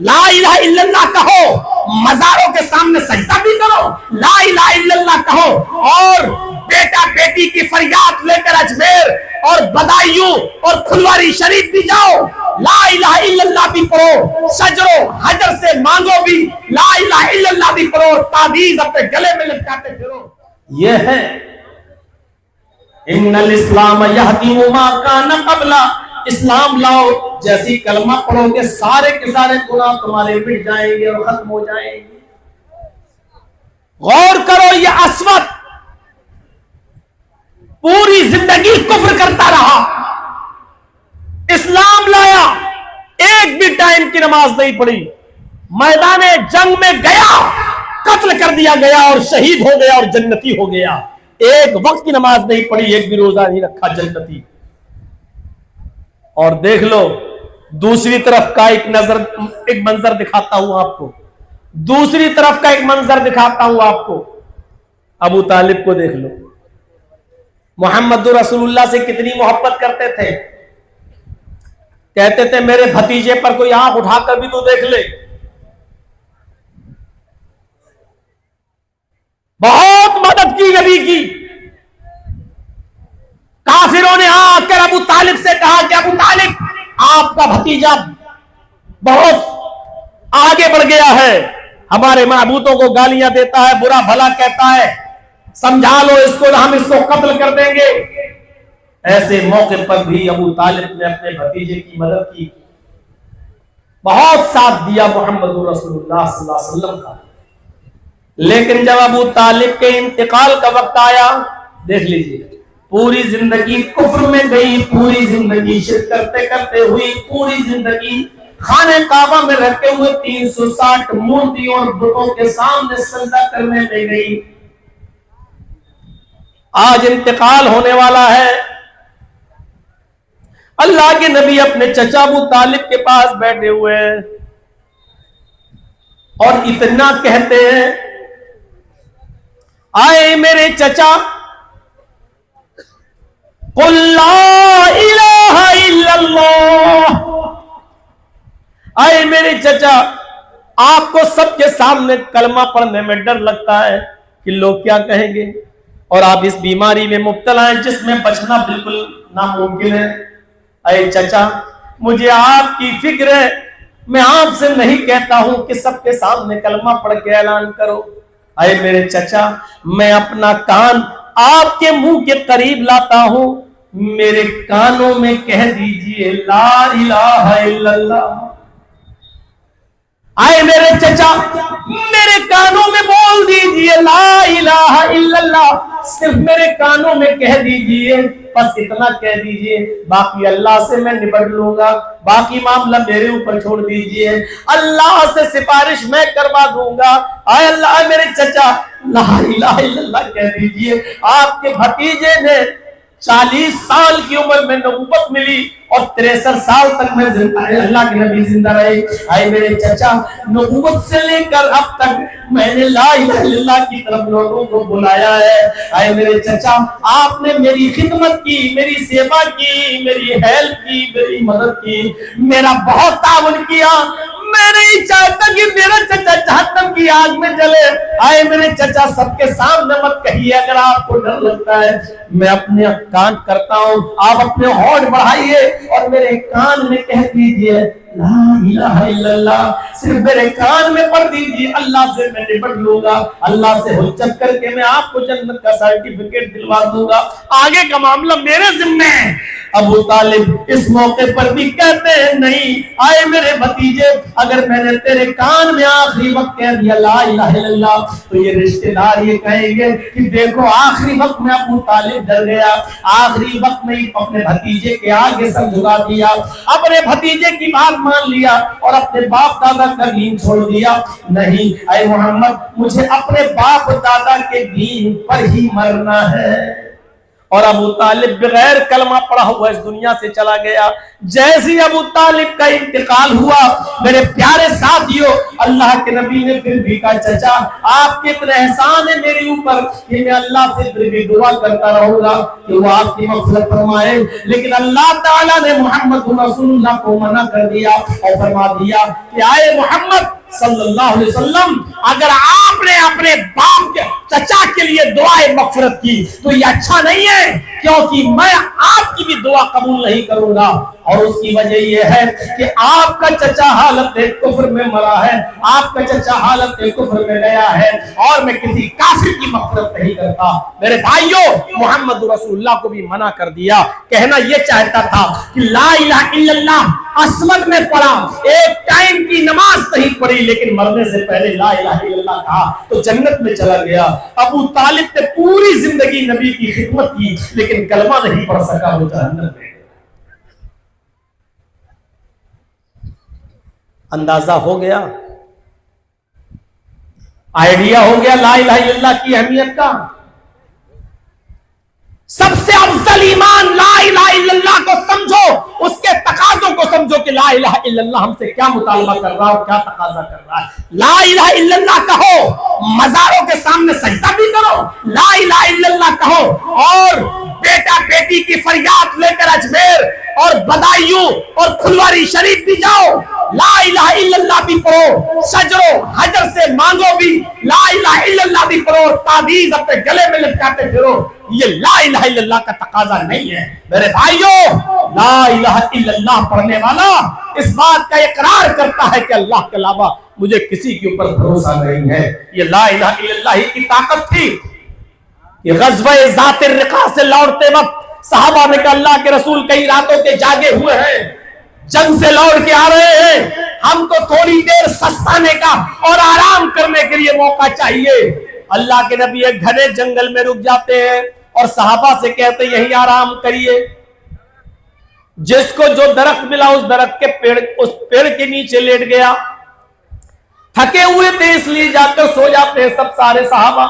لا الہ الا اللہ کہو، مزاروں کے سامنے سجدہ بھی کرو، لا الہ الا اللہ کہو، اور بیٹا بیٹی کی فریاد لے کر اجمیر اور بدایوں اور کھلواری شریف بھی جاؤ، لا الہ الا اللہ بھی پڑھو، شجر و حجر سے مانگو بھی، لا الہ الا اللہ بھی پڑھو، تعویذ اپنے گلے میں لٹکاتے پھرو۔ یہ ہے ان الاسلام یہدی ما کان قبل، اسلام لاؤ، جیسی کلمہ پڑھو گے سارے کے سارے گناہ تمہارے مٹ جائیں گے اور ختم ہو جائیں گے۔ غور کرو، یہ اسود پوری زندگی کفر کرتا رہا، اسلام لایا، ایک بھی ٹائم کی نماز نہیں پڑھی، میدان جنگ میں گیا، قتل کر دیا گیا اور شہید ہو گیا اور جنتی ہو گیا، ایک وقت کی نماز نہیں پڑھی، ایک بھی روزہ نہیں رکھا، جنتی۔ اور دیکھ لو دوسری طرف کا ایک منظر دکھاتا ہوں آپ کو، دوسری طرف کا ایک منظر دکھاتا ہوں آپ کو، ابو طالب کو دیکھ لو، محمد رسول اللہ سے کتنی محبت کرتے تھے، کہتے تھے میرے بھتیجے پر کوئی آنکھ اٹھا کر بھی تو دیکھ لے، بہت مدد کی نبی کی۔ کافروں نے آ کر ابو طالب سے کہا کہ ابو طالب آپ کا بھتیجا بہت آگے بڑھ گیا ہے، ہمارے معبودوں کو گالیاں دیتا ہے، برا بھلا کہتا ہے، سمجھا لو اس کو، ہم اس کو قتل کر دیں گے۔ ایسے موقع پر بھی ابو طالب نے اپنے بھتیجے کی مدد کی، بہت ساتھ دیا محمد رسول اللہ صلی اللہ علیہ وسلم کا۔ لیکن جب ابو طالب کے انتقال کا وقت آیا، دیکھ لیجئے، پوری زندگی کفر میں گئی، پوری زندگی شرک کرتے کرتے ہوئی، پوری زندگی خانہ کعبہ میں رہتے ہوئے 360 مورتیوں اور بتوں کے سامنے سجدہ کرنے میں گئی۔ آج انتقال ہونے والا ہے، اللہ کے نبی اپنے چچا ابو طالب کے پاس بیٹھے ہوئے ہیں اور اتنا کہتے ہیں، آئے میرے چچا، قل لا الہ الا اللہ، آئے میرے چچا، آپ کو سب کے سامنے کلمہ پڑھنے میں ڈر لگتا ہے کہ لوگ کیا کہیں گے، اور آپ اس بیماری میں مبتلا ہیں جس میں بچنا بالکل ناممکن ہے۔ اے چچا، مجھے آپ کی فکر ہے، میں آپ سے نہیں کہتا ہوں کہ سب کے سامنے کلمہ پڑھ کے اعلان کرو۔ اے میرے چچا، میں اپنا کان آپ کے منہ کے قریب لاتا ہوں، میرے کانوں میں کہہ دیجئے لا الہ الا اللہ۔ آئے میرے چچا، میرے کانوں میں بول دیجئے لا الہ الا اللہ، صرف میرے کانوں میں کہہ دیجئے، بس اتنا کہہ دیجئے، باقی اللہ سے میں نبڑ لوں گا، باقی معاملہ میرے اوپر چھوڑ دیجئے، اللہ سے سفارش میں کروا دوں گا۔ آئے اللہ، میرے چچا لا الہ الا اللہ کہہ دیجئے۔ آپ کے بھتیجے نے 40 سال کی عمر میں نبوت ملی اور 63 سال تک میں اللہ کے نبی زندہ رہے۔ آئے میرے چچا، نبوت سے لے کر اب تک میں نے لا الہ الا اللہ کی طرف لوگوں کو بلایا ہے۔ آئے میرے چچا، آپ نے میری خدمت کی، میری سیوا کی، میری ہیلپ کی، میری مدد کی، میرا بہت تعاون کیا۔ میں نہیں چاہتا کہ میرا چچا جہنم کی آگ میں جلے۔ آئے میرے چچا، سب کے سامنے مت کہیے اگر آپ کو ڈر لگتا ہے، میں اپنے کان کرتا ہوں، آپ اپنے ہونٹ بڑھائیے اور میرے کان میں کہہ دیجئے لا الہ الا اللہ، صرف میرے کان میں پڑھ دیجئے، اللہ سے میں نپٹ لوں گا، اللہ سے حجت کر کے میں آپ کو جنت کا سرٹیفکیٹ دلوا دوں گا، آگے کا معاملہ میرے ذمہ ہے۔ ابو طالب اس موقع پر بھی کہتے ہیں نہیں، آئے میرے بھتیجے، اگر میں نے تیرے کان میں آخری وقت کہہ دیا لا الہ الا اللہ، تو یہ رشتہ دار یہ کہیں گے کہ دیکھو آخری وقت میں ابو طالب ڈر گیا، آخری وقت میں اپنے بھتیجے کے آگے سر جھکا دیا، اپنے بھتیجے کی بات مان لیا اور اپنے باپ دادا کا دین چھوڑ دیا۔ نہیں اے محمد، مجھے اپنے باپ دادا کے دین پر ہی مرنا ہے، اور ابو طالب بغیر کلمہ پڑھا ہوا اس دنیا سے چلا گیا. جیسے ابو طالب کا انتقال ہوا میرے پیارے ساتھیوں اللہ کے نبی نے پھر بھی کہا چچا آپ کے اتنے احسان ہے میرے اوپر کہ میں اللہ سے پھر بھی دعا کرتا رہوں گا کہ وہ آپ کی مغفرت فرمائے. لیکن اللہ تعالیٰ نے محمد رسول اللہ کو منع کر دیا اور فرما دیا کہ آئے محمد صلی اللہ علیہ وسلم اگر آپ نے اپنے باپ کے چچا کے لیے دعائے مغفرت کی تو یہ اچھا نہیں ہے کیونکہ میں آپ کی بھی دعا قبول نہیں کروں گا. اور اس کی وجہ یہ ہے کہ آپ کا چچا حالت کفر میں مرا ہے, آپ کا چچا حالت کفر میں گیا ہے اور میں کسی کافر کی مغفرت نہیں کرتا. میرے بھائیوں محمد رسول اللہ کو بھی منع کر دیا. کہنا یہ چاہتا تھا کہ لا الہ الا اللہ عصمت میں پڑھا, ایک ٹائم کی نماز نہیں پڑھی لیکن مرنے سے پہلے لا الہ الا اللہ کہا تو جنت میں چلا گیا. ابو طالب نے پوری زندگی نبی کی خدمت کی لیکن کلمہ نہیں پڑھ سکا, وہ جہنم میں. اندازہ ہو گیا, آئیڈیا ہو گیا لا الہ الا اللہ کی اہمیت کا. سب سے افضل ایمان لا الہ الا اللہ کو سمجھو, اس کے تقاضوں کو سمجھو کہ لا الہ الا اللہ ہم سے کیا مطالبہ کر رہا ہے اور کیا تقاضا کر رہا ہے. لا الہ الا اللہ کہو, مزاروں کے سامنے سجدہ بھی کرو, لا الہ الا اللہ کہو اور بیٹا بیٹی کی فریاد لے کر اجمیر اور بدایوں اور پھلواری شریف بھی جاؤ, لا الہ الا اللہ بھی پڑھو, شجر و حجر سے مانگو بھی, لا الہ الا اللہ بھی پڑھو, تعویذ اپنے گلے میں لٹکاتے پھرو. یہ لا الہ الا اللہ کا تقاضا نہیں ہے. میرے بھائیوں لا الہ الا اللہ پڑھنے والا اس بات کا اقرار کرتا ہے کہ اللہ کے علاوہ مجھے کسی کے اوپر بھروسہ نہیں ہے. یہ لا الہ الا اللہ ہی کی طاقت تھی. یہ غزوہ ذات الرقاع سے لوٹتے وقت صحابہ نے کہا اللہ کے رسول کئی راتوں کے جاگے ہوئے ہیں, جنگ سے لوٹ کے آ رہے ہیں, ہم کو تھوڑی دیر سستانے کا اور آرام کرنے کے لیے موقع چاہیے. اللہ کے نبی ایک گھنے جنگل میں رک جاتے ہیں اور صحابہ سے کہتے ہیں یہی آرام کریے. جس کو جو درخت ملا اس درخت کے پیڑ کے نیچے لیٹ گیا. تھکے ہوئے تھے اس لیے جا کر سو جاتے ہیں سب سارے صحابہ.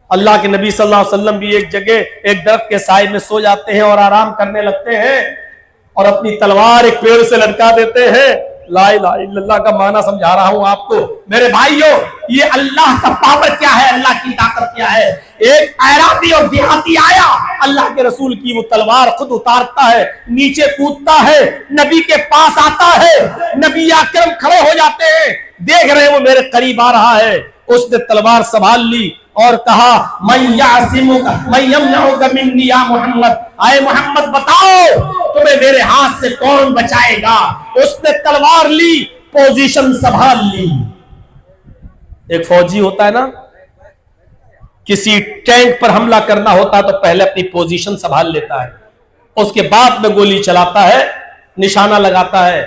اللہ کے نبی صلی اللہ علیہ وسلم بھی ایک جگہ ایک درخت کے سائے میں سو جاتے ہیں اور آرام کرنے لگتے ہیں اور اپنی تلوار ایک پیڑ سے لٹکا دیتے ہیں. لا الہ الا اللہ کا معنی سمجھا رہا ہوں آپ کو. میرے بھائیوں یہ اللہ کا پاور کیا ہے, اللہ کی طاقت کیا ہے. ایک اعرابی اور دیہاتی آیا, اللہ کے رسول کی وہ تلوار خود اتارتا ہے, نیچے کودتا ہے, نبی کے پاس آتا ہے, نبی اکرم کھڑے ہو جاتے ہیں, دیکھ رہے ہیں وہ میرے قریب آ رہا ہے. اس نے تلوار سنبھال لی اور کہا من یعصمک من یمنعک منی یا محمد, آئے محمد بتاؤ تمہیں میرے ہاتھ سے کون بچائے گا. اس نے تلوار لی, پوزیشن سنبھال لی. ایک فوجی ہوتا ہے نا, کسی ٹینک پر حملہ کرنا ہوتا تو پہلے اپنی پوزیشن سنبھال لیتا ہے, اس کے بعد میں گولی چلاتا ہے, نشانہ لگاتا ہے.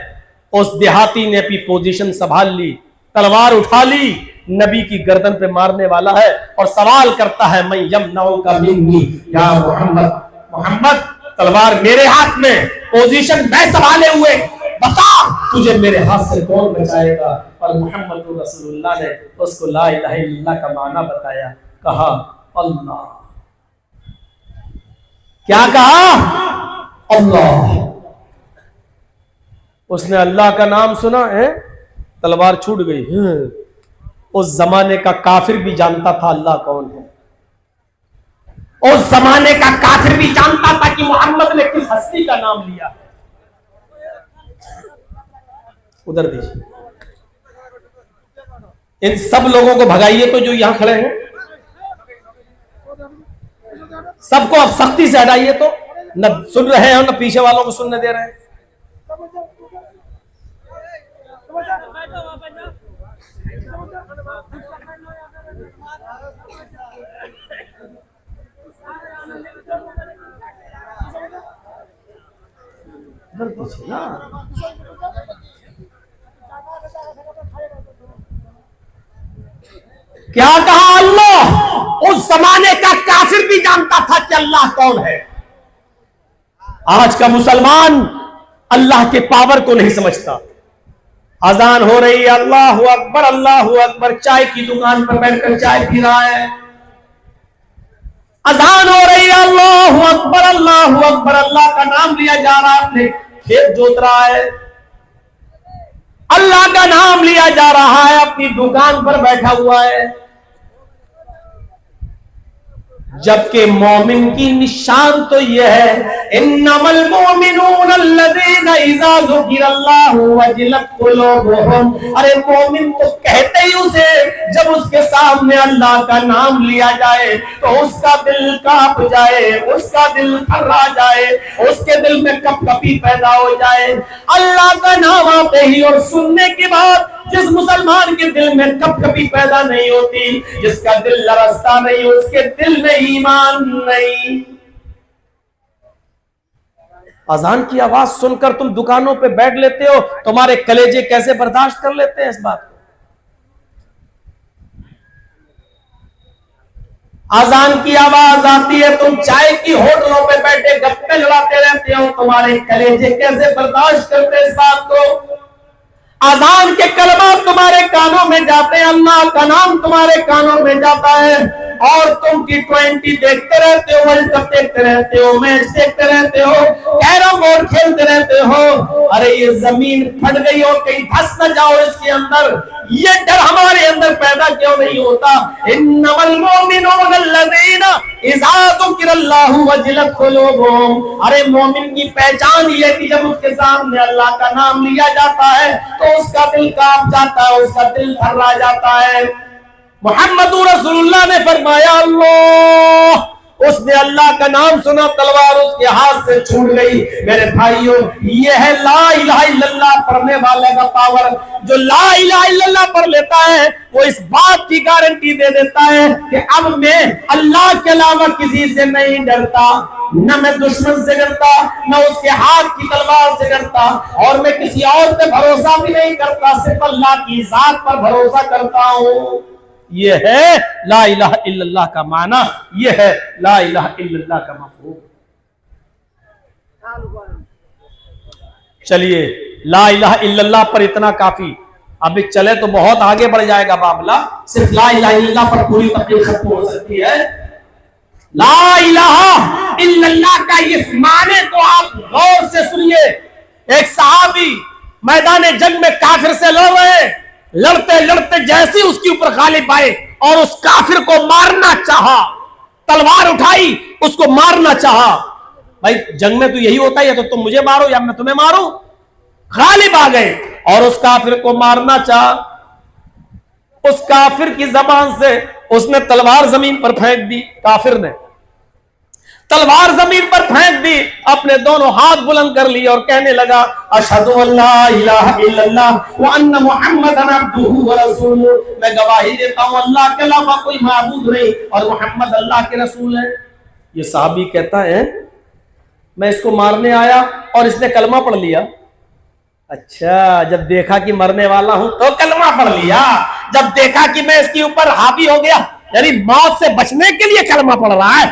اس دیہاتی نے اپنی پوزیشن سنبھال لی, تلوار اٹھا لی, نبی کی گردن پہ مارنے والا ہے اور سوال کرتا ہے من یمنعک منی یا محمد, محمد تلوار میرے ہاتھ میں, پوزیشن میں سنبھالے ہوئے, بتا تجھے میرے ہاتھ سے کون بچائے گا. اور محمد رسول اللہ نے اس کو لا الہ الا اللہ کا معنی بتایا, کہا اللہ. کیا کہا؟ اللہ. اس نے اللہ کا نام سنا ہے, تلوار چھوٹ گئی. اس زمانے کا کافر بھی جانتا تھا اللہ کون ہے, اس زمانے کا کافر بھی جانتا تھا کہ محمد نے کس ہستی کا نام لیا. ادھر دیکھیے, ان سب لوگوں کو بھگائیے تو جو یہاں کھڑے ہیں سب کو اب سختی سے ہٹائیے, تو نہ سن رہے ہیں نہ پیچھے والوں کو سننے دے رہے ہیں. کیا کہا اللہ؟ اس زمانے کا کافر بھی جانتا تھا کہ اللہ کون ہے. آج کا مسلمان اللہ کے پاور کو نہیں سمجھتا. اذان ہو رہی ہے, اللہ اکبر اللہ اکبر, چائے کی دکان پر بیٹھ کر چائے پی رہا ہے, اذان ہو رہی ہے، اللہ اکبر اللہ اکبر، اللہ کا نام لیا جا رہا ہے، اپنے کھیت جوت رہا ہے، اللہ کا نام لیا جا رہا ہے، اپنی دکان پر بیٹھا ہوا ہے۔ جبکہ مومن کی نشان تو یہ ہے، انما المؤمنون الذین اذا ذکر اللہ وجلت قلوبهم، ارے مومن تو کہتے ہی اسے جب اس کے سامنے اللہ کا نام لیا جائے تو اس کا دل کانپ جائے، اس کا دل تھرا جائے، اس کے دل میں کپ کپی پیدا ہو جائے۔ اللہ کا نام آتے ہی اور سننے کے بعد جس مسلمان کے دل میں کپ کپی پیدا نہیں ہوتی، جس کا دل لرزتا نہیں، اس کے دل میں ایمان نہیں۔ اذان کی آواز سن کر تم دکانوں پہ بیٹھ لیتے ہو، تمہارے کلیجے کیسے برداشت کر لیتے ہیں اس بات کو؟ اذان کی آواز آتی ہے، تم چائے کی ہوٹلوں پہ بیٹھے گپے لڑاتے رہتے ہو، تمہارے کلیجے کیسے برداشت کرتے اس بات کو؟ اذان کے کلمات تمہارے کانوں میں جاتے ہیں، اللہ کا نام تمہارے کانوں میں جاتا ہے، اور تم T20 دیکھتے رہتے ہو، ورلڈ کپ دیکھتے رہتے ہو، میچ دیکھتے رہتے ہو، کیرم بورڈ کھیلتے رہتے ہو۔ ارے یہ زمین پھٹ گئی اور کہیں دھس نہ جاؤ اس کے اندر، یہ ڈر ہمارے اندر پیدا کیوں نہیں ہوتا؟ انما المؤمنون الذین اذا ذکر اللہ وجلت قلوبهم، ارے مومن کی پہچان یہ ہے کہ جب اس کے سامنے اللہ کا نام لیا جاتا ہے تو اس کا دل کانپ جاتا ہے، اس کا دل تھرا جاتا ہے۔ محمد رسول اللہ نے فرمایا، اللہ، اس نے اللہ کا نام سنا، تلوار اس کے ہاتھ سے چھوٹ گئی۔ میرے بھائیوں، یہ ہے لا الہ الا اللہ پڑھنے والے کا پاور۔ جو لا الہ الا اللہ پڑھ لیتا ہے وہ اس بات کی گارنٹی دے دیتا ہے کہ اب میں اللہ کے علاوہ کسی سے نہیں ڈرتا، نہ میں دشمن سے ڈرتا، نہ اس کے ہاتھ کی تلوار سے ڈرتا، اور میں کسی اور پہ بھروسہ بھی نہیں کرتا، صرف اللہ کی ذات پر بھروسہ کرتا ہوں۔ یہ ہے لا الہ الا اللہ کا معنی، یہ ہے لا الہ الا اللہ کا مفہوم۔ چلیے، لا الہ الا اللہ پر اتنا کافی، ابھی چلے تو بہت آگے بڑھ جائے گا معاملہ، صرف لا الہ الا اللہ پر پوری تقریر ختم ہو سکتی ہے۔ لا الہ الا اللہ کا اس معنی کو آپ غور سے سنیے۔ ایک صحابی میدان جنگ میں کافر سے لڑ رہے، لڑتے لڑتے جیسے اس کے اوپر غالب آئے اور اس کافر کو مارنا چاہا، تلوار اٹھائی، اس کو مارنا چاہا۔ بھائی جنگ میں تو یہی ہوتا ہے، یا تو تم مجھے مارو یا میں تمہیں ماروں۔ غالب آ گئے اور اس کافر کو مارنا چاہا، اس کافر کی زبان سے اس نے تلوار زمین پر پھینک دی، کافر نے تلوار زمین پر پھینک دی، اپنے دونوں ہاتھ بلند کر لی اور کہنے لگا، اشہد ان لا الہ الا اللہ وان محمدا عبدہ ورسولہ، میں گواہی دیتا ہوں اللہ کے علاوہ کوئی معبود نہیں اور محمد اللہ کے رسول ہے۔ یہ صحابی کہتا ہے، میں اس کو مارنے آیا اور اس نے کلمہ پڑھ لیا۔ اچھا، جب دیکھا کہ مرنے والا ہوں تو کلمہ پڑھ لیا، جب دیکھا کہ میں اس کے اوپر حاوی ہو گیا، یعنی موت سے بچنے کے لیے کلمہ پڑھ رہا ہے،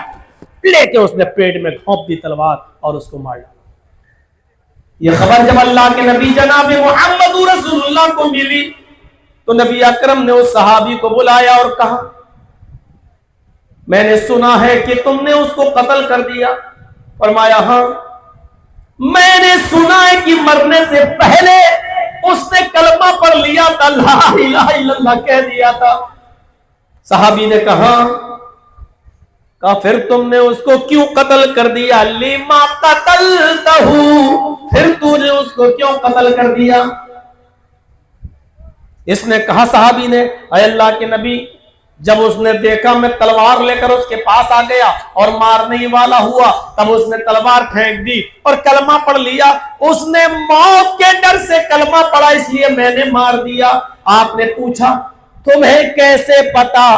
لے کے اس نے پیٹ میں گھونپ دی تلوار اور اس کو مار ڈالا۔ یہ خبر جب اللہ کے نبی جناب محمد رسول اللہ کو ملی تو نبی اکرم نے اس صحابی کو بلایا اور کہا، میں نے سنا ہے کہ تم نے اس کو قتل کر دیا۔ فرمایا، ہاں، میں نے سنا ہے کہ مرنے سے پہلے اس نے کلمہ پڑھ لیا تھا، لا الہ الا اللہ کہہ دیا تھا۔ صحابی نے کہا پھر تم نے اس کو کیوں قتل کر دیا؟ لما قتلتہ، پھر تو نے اس کو کیوں قتل کر دیا؟ اس نے کہا، صحابی نے، اے اللہ کے نبی، جب اس نے دیکھا میں تلوار لے کر اس کے پاس آ گیا اور مارنے ہی والا ہوا، تب اس نے تلوار پھینک دی اور کلمہ پڑھ لیا۔ اس نے موت کے ڈر سے کلمہ پڑھا، اس لیے میں نے مار دیا۔ آپ نے پوچھا، تمہیں کیسے پتا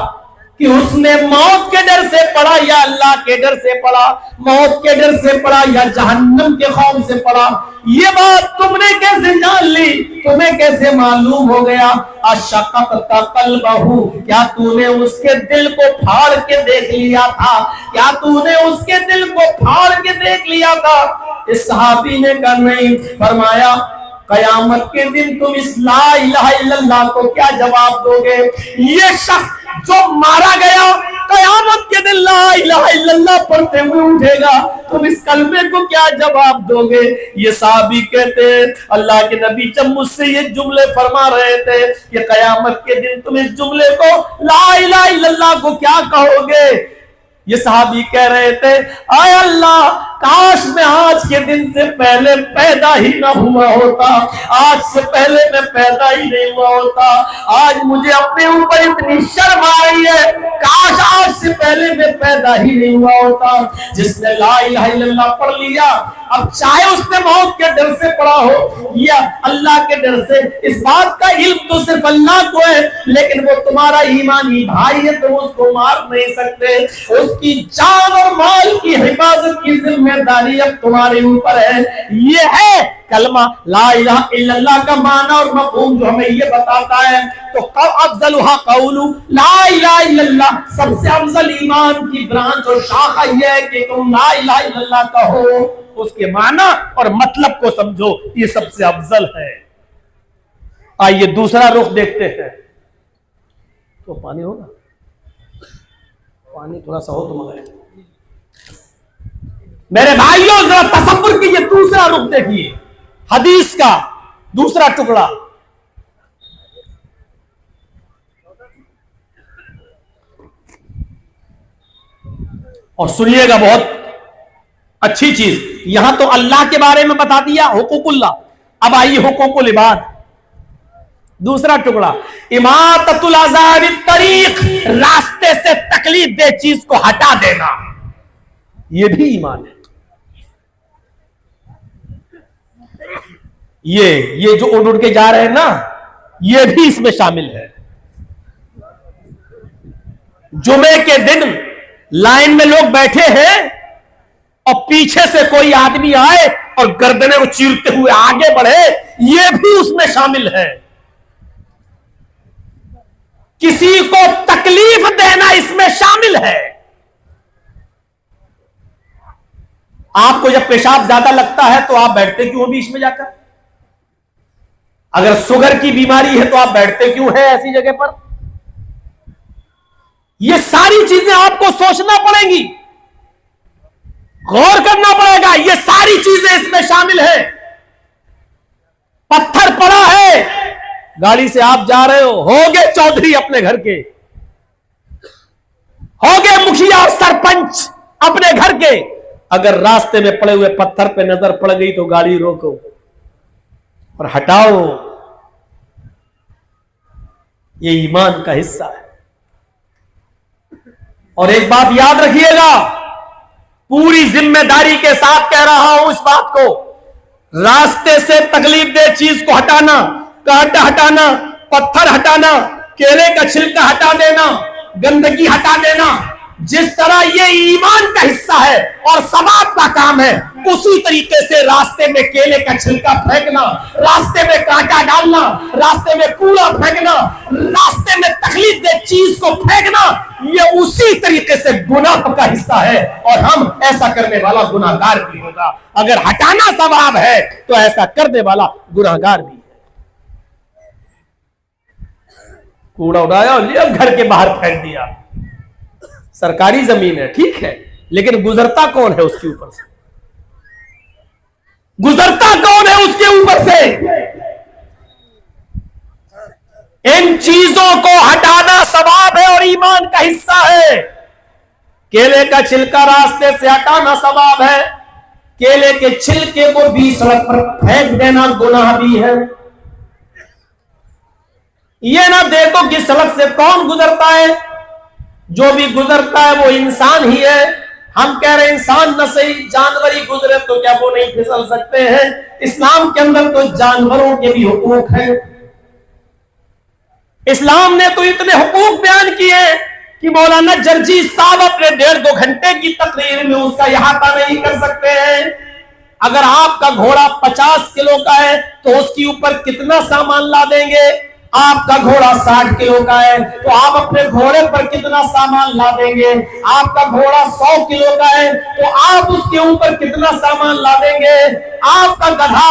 کہ اس نے موت کے ڈر سے پڑھا یا اللہ کے ڈر سے پڑھا، موت کے ڈر سے پڑھا یا جہنم کے خوف سے پڑھا؟ یہ بات تم نے کیسے جان لی؟ تمہیں کیسے معلوم ہو گیا؟ اشققت قلبہ، کیا تو نے اس کے دل کو پھاڑ کے دیکھ لیا تھا؟ کیا تو نے اس کے دل کو پھاڑ کے دیکھ لیا تھا؟ اس صحابی نے کہا نہیں۔ فرمایا، قیامت کے دن تم اس لا الہ الا اللہ کو کیا جواب دو گے؟ یہ شخص جو مارا گیا قیامت کے دن لا الہ الا اللہ پڑھتے ہوئے اٹھے گا، تم اس کلمے کو کیا جواب دو گے؟ یہ صحابی کہتے ہیں اللہ کے نبی جب مجھ سے یہ جملے فرما رہے تھے کہ قیامت کے دن تم اس جملے کو لا الہ الا اللہ کو کیا کہو گے، یہ صحابی کہہ رہے تھے اے اللہ کاش میں آج کے دن سے پہلے پیدا ہی نہ ہوا ہوتا، آج سے پہلے میں پیدا ہی نہیں ہوا ہوتا، آج مجھے اپنے اوپر اتنی شرم آ رہی ہے، کاش آج سے پہلے میں پیدا ہی نہیں ہوا ہوتا۔ جس نے لا الہ الا اللہ پڑھ لیا، اب چاہے اس نے موت کے ڈر سے پڑھا ہو یا اللہ کے ڈر سے، اس بات کا علم تو صرف اللہ کو ہے، لیکن وہ تمہارا ایمانی بھائی ہے، تم اس کو مار نہیں سکتے، اس کی جان اور مال کی حفاظت کی ذمہ داری اب تمہارے اوپر ہے۔ یہ ہے کلمہ لا الہ الا اللہ کا معنی اور مفہوم جو ہمیں یہ بتاتا ہے۔ تو افضلھا قول لا الہ الا اللہ، سب سے افضل ایمان کی برانچ اور شاخہ یہ ہے کہ تم لا الہ الا اللہ کہو، اس کے معنی اور مطلب کو سمجھو، یہ سب سے افضل ہے۔ آئیے دوسرا رخ دیکھتے ہیں۔ تو پانی ہوگا، پانی تھوڑا سا ہو تو مگر میرے بھائیوں ذرا تصور کیجئے، دوسرا رخ دیکھیے، حدیث کا دوسرا ٹکڑا۔ اور سنیے گا بہت اچھی چیز، یہاں تو اللہ کے بارے میں بتا دیا حقوق اللہ، اب آئیے حقوق العباد، دوسرا ٹکڑا اماطۃ الاذی عن الطریق، راستے سے تکلیف دہ چیز کو ہٹا دینا، یہ بھی ایمان ہے۔ یہ جو اڑ کے جا رہے ہیں نا، یہ بھی اس میں شامل ہے۔ جمعے کے دن لائن میں لوگ بیٹھے ہیں اور پیچھے سے کوئی آدمی آئے اور گردنیں کو چیرتے ہوئے آگے بڑھے، یہ بھی اس میں شامل ہے۔ کسی کو تکلیف دینا اس میں شامل ہے۔ آپ کو جب پیشاب زیادہ لگتا ہے تو آپ بیٹھتے کیوں بیچ میں جا کر؟ اگر شوگر کی بیماری ہے تو آپ بیٹھتے کیوں ہیں ایسی جگہ پر؟ یہ ساری چیزیں آپ کو سوچنا پڑیں گی، غور کرنا پڑے گا، یہ ساری چیزیں اس میں شامل ہیں۔ پتھر پڑا ہے، گاڑی سے آپ جا رہے ہوگے چودھری اپنے گھر کے، ہوگے مکھیا اور سرپنچ اپنے گھر کے، اگر راستے میں پڑے ہوئے پتھر پہ نظر پڑ گئی تو گاڑی روکو اور ہٹاؤ، یہ ایمان کا حصہ ہے۔ اور ایک بات یاد رکھیے گا، پوری ذمہ داری کے ساتھ کہہ رہا ہوں اس بات کو، راستے سے تکلیف دہ چیز کو ہٹانا، کانٹا ہٹانا، پتھر ہٹانا، کیلے کا چھلکا ہٹا دینا، گندگی ہٹا دینا، جس طرح یہ ایمان کا حصہ ہے اور ثواب کا کام ہے، اسی طریقے سے راستے میں کیلے کا چھلکا پھینکنا، راستے میں کانٹا ڈالنا، راستے میں کوڑا پھینکنا، راستے میں تکلیف دہ چیز کو پھینکنا، یہ اسی طریقے سے گناہ کا حصہ ہے، اور ہم ایسا کرنے والا گناہ گار بھی ہوگا۔ اگر ہٹانا ثواب ہے تو ایسا کرنے والا گناہ گار بھی ہے۔ کوڑا اڑایا اور لیا گھر کے باہر پھینک دیا، سرکاری زمین ہے ٹھیک ہے، لیکن گزرتا کون ہے اس کے اوپر سے؟ گزرتا کون ہے اس کے اوپر سے؟ ان چیزوں کو ہٹانا ثواب ہے اور ایمان کا حصہ ہے۔ کیلے کا چھلکا راستے سے ہٹانا ثواب ہے، کیلے کے چھلکے کو بھی سڑک پر پھینک دینا گناہ بھی ہے۔ یہ نہ دیکھو کہ سڑک سے کون گزرتا ہے، جو بھی گزرتا ہے وہ انسان ہی ہے۔ ہم کہہ رہے ہیں انسان نہ صحیح جانور ہی گزرے تو کیا وہ نہیں پھسل سکتے ہیں؟ اسلام کے اندر تو جانوروں کے بھی حقوق ہیں۔ اسلام نے تو اتنے حقوق بیان کیے ہیں کہ مولانا جرجی صاحب اپنے 1.5-2 گھنٹے کی تقریر میں اس کا احاطہ نہیں کر سکتے ہیں۔ اگر آپ کا گھوڑا 50 کلو کا ہے تو اس کے اوپر کتنا سامان لا دیں گے؟ آپ کا گھوڑا 60 کلو کا ہے تو آپ اپنے گھوڑے پر کتنا سامان لا دیں گے؟ آپ کا گھوڑا 100 کلو کا ہے تو آپ اس کے اوپر کتنا سامان لا دیں گے؟ آپ کا گدھا